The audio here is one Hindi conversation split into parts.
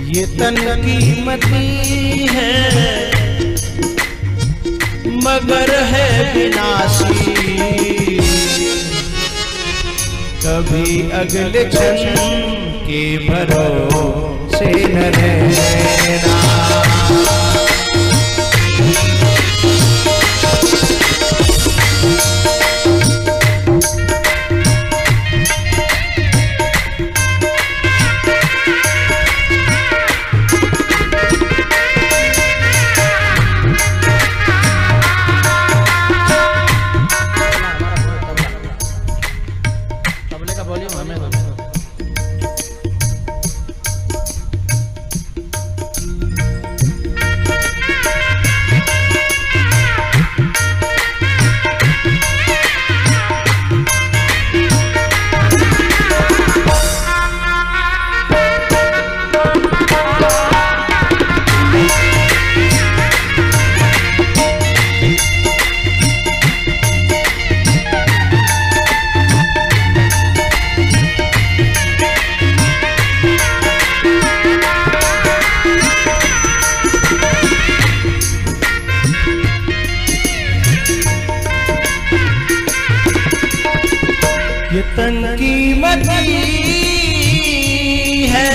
ये तन कीमती है मगर है विनाशी, कभी अगले क्षण के भरोसे न रहना। ये तन कीमती है,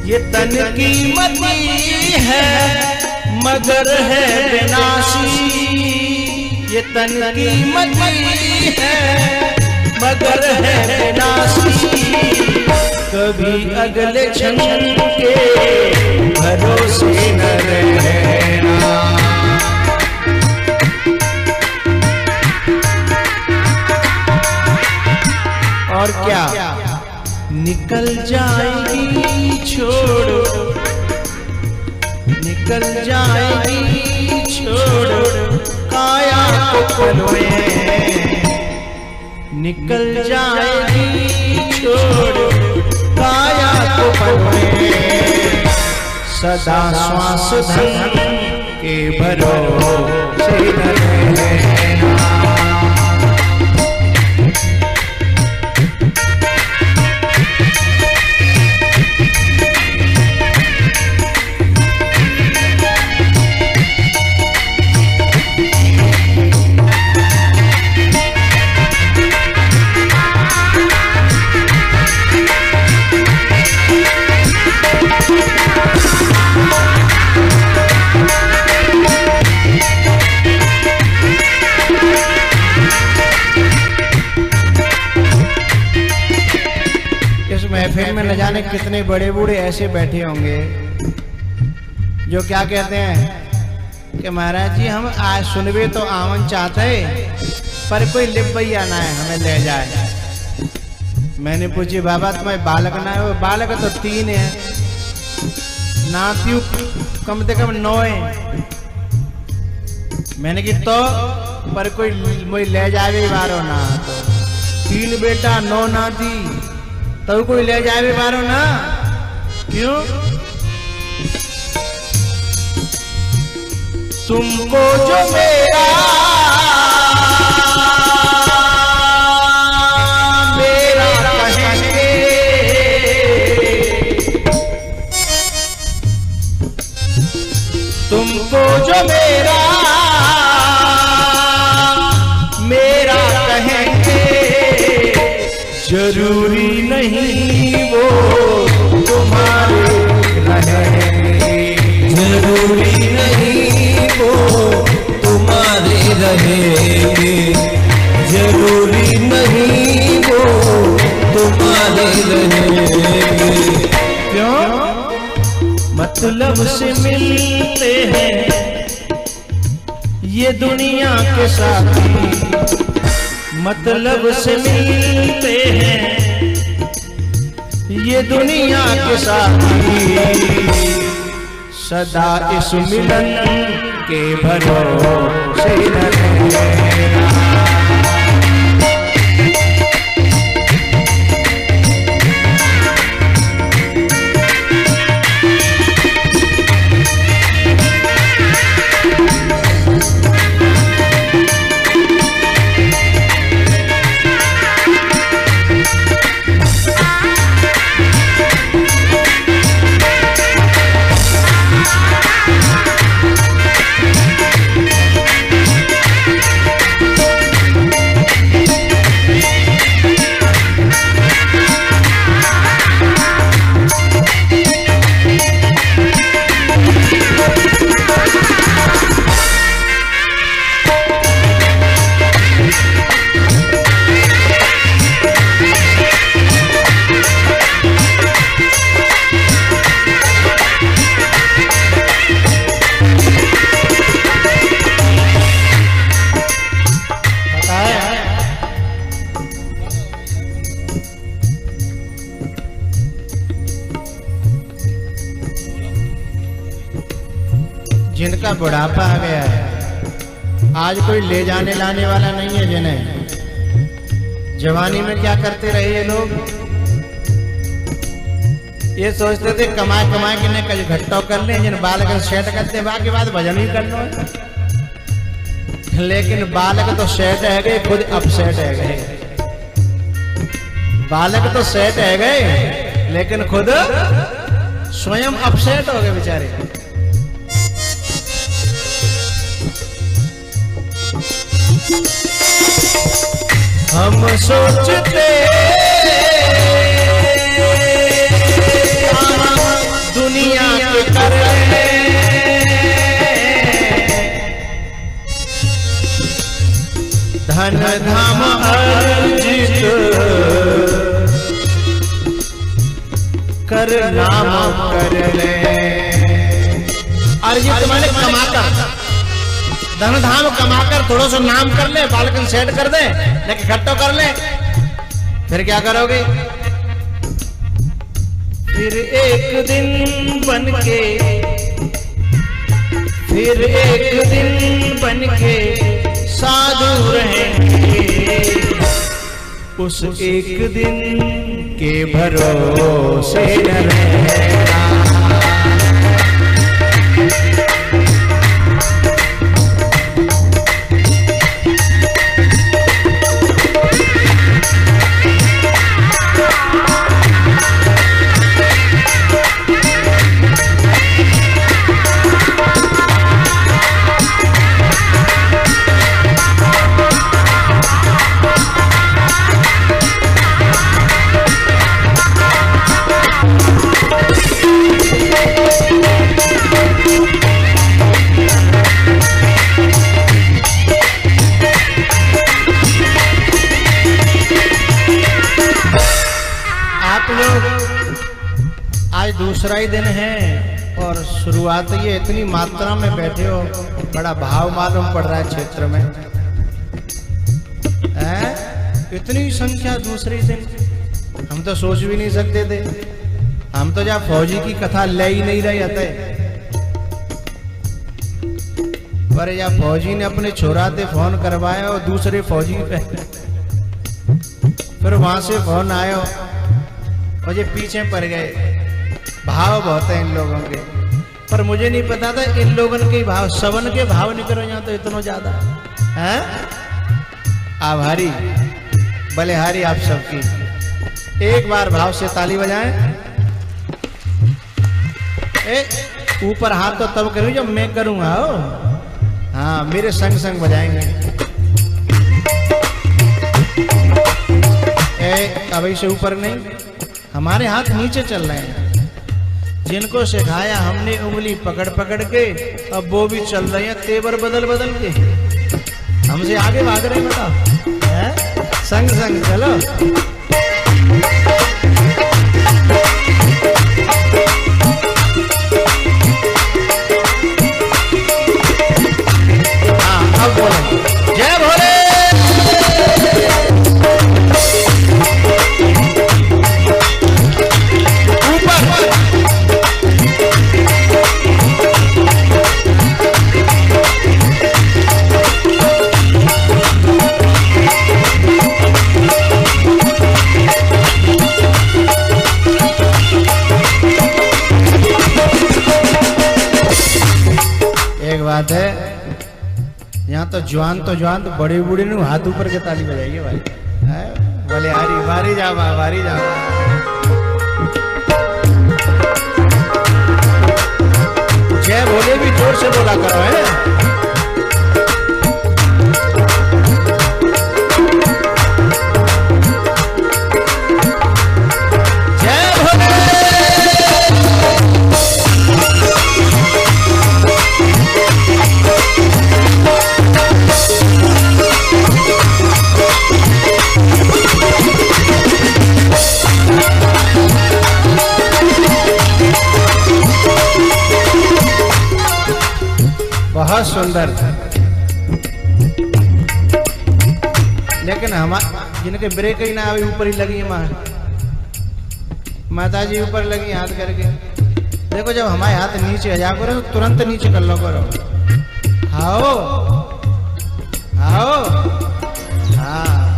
ये तन कीमती है मगर है विनाशी, ये तन कीमती है मगर है विनाशी, कभी अगले क्षण के भरोसे न रहना। और क्या निकल जाएगी छोड़, निकल जाएगी छोड़ काया को पल में, निकल जाएगी छोड़ काया को पल में, सदा श्वास धन के भरोसे न रहना। महफिल में न जाने कितने बड़े बूढ़े ऐसे बैठे होंगे जो क्या कहते हैं कि महाराज जी हम आज सुनवे तो आवन चाहते पर कोई लिपैया ना है हमें ले जाए। मैंने पूछी बाबा तुम्हारे बालक ना है? वो बालक तो 3 है, नातियों कम से कम 9 है। मैंने की तो पर कोई मुझे ले जावे बारो ना, तो 3 बेटा 9 नाती तो कोई ले जावे बारो ना, क्यों? तुमको जो मेरा कहेंगे, तुमको जो मेरा कहेंगे, जरूरी नहीं वो तुम्हारे रहेंगे, जरूरी नहीं वो तुम्हारे रहेंगे, जरूरी नहीं वो तुम्हारे रहेंगे। क्यों? मतलब से मिलते हैं ये दुनिया के साथी, मतलब से मिलते हैं ये दुनिया के साथी, सदा इस मिलन के भरोसे न रहना। जिनका बुढ़ापा आ गया है, आज कोई ले जाने लाने वाला नहीं है। जिन्हें जवानी में क्या करते रहे ये लोग, ये सोचते थे कमाए कमाए कि नहीं कभी घट्टा कर ले, जिन बालक सेट करते बाकी बात भजन ही कर लो। लेकिन बालक तो सेट है गए, खुद अपसेट है गए। बालक तो सेट है गए लेकिन खुद स्वयं अपसेट हो गए बेचारे। हम सोचते दुनिया के कर धन धाम अर्जित कर नाम कर ले। अर्जित माने कमाकर, धन धाम कमाकर थोड़ा सा नाम कर ले, बालकन सेट कर दे, लेकिन इकट्ठा कर ले, फिर क्या करोगे? फिर एक दिन बनके, फिर एक दिन बनके साधु रहेंगे, उस एक दिन के भरोसे न रहना। दूसरा ही दिन है और शुरुआत ये इतनी मात्रा में बैठे हो, बड़ा भाव मालूम पड़ रहा है क्षेत्र में। इतनी संख्या दूसरे दिन हम तो सोच भी नहीं सकते थे। हम तो जहाँ फौजी की कथा ले ही नहीं रहे थे, पर जहाँ फौजी ने अपने छोराते फोन करवाया और दूसरे फौजी पे फिर वहां से फोन आया और ये पीछे पड़ गए। भाव बहुत है इन लोगों के, पर मुझे नहीं पता था इन लोगों के भाव, सबन के भाव निकलो यहाँ तो इतना ज्यादा है। आभारी बलिहारी आप सबकी, एक बार भाव से ताली बजाएं। ऊपर हाथ तो तब करूं जब मैं करूंगा। हाँ, मेरे संग संग बजाएंगे। अभी से ऊपर नहीं, हमारे हाथ नीचे चल रहे हैं। जिनको सिखाया हमने उंगली पकड़ पकड़ के, अब वो भी चल रहे हैं तेवर बदल बदल के, हमसे आगे भाग रहे हैं। बताओ, संग संग चलो। हाँ, अब बोलो जय भोले। बात है यहाँ तो जवान तो बड़े बूढ़े नु हाथ ऊपर के ताली बजाइए भाई। बोले हरी बारी जा, बारी जा। जय भोले भी जोर से बोला करो है। बहुत सुंदर, लेकिन हम जिनके ब्रेक ही ना अभी ऊपर ही लगी है। माता जी ऊपर लगी हाथ करके, देखो जब हमारे हाथ नीचे आ जा करो तो तुरंत नीचे कर लो करो। आओ आओ हाँ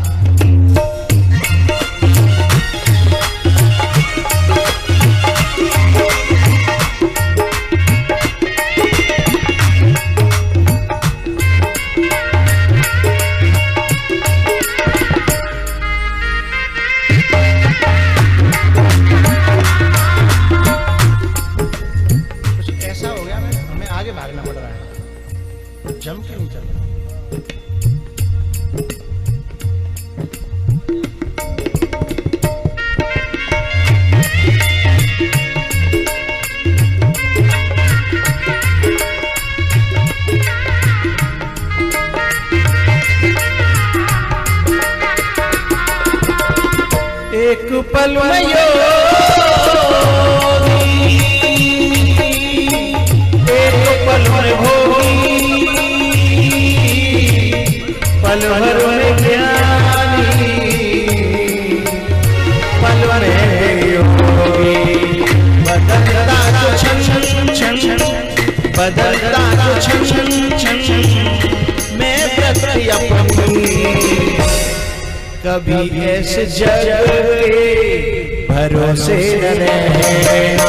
भागना पड़ रहा है, जम के नहीं चल रहा। एक पल में पल भर में ज्ञानी पल में योगी बदलता तो क्षण क्षण बदलता तो क्षण क्षण मैं प्रति अपनी कभी ऐसे जग के भरोसे न रहना।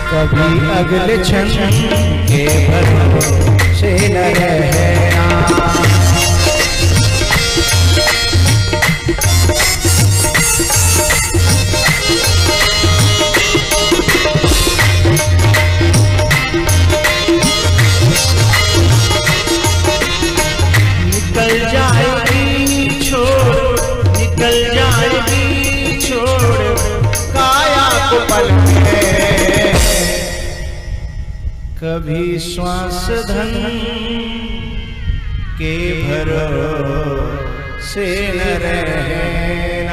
कभी अगले क्षण के भरोसे न रहना। निकल जाएगी छोड़ निकल जाएगी छोड़ काया को पल में कभी श्वास धन के भरोसे न रहना।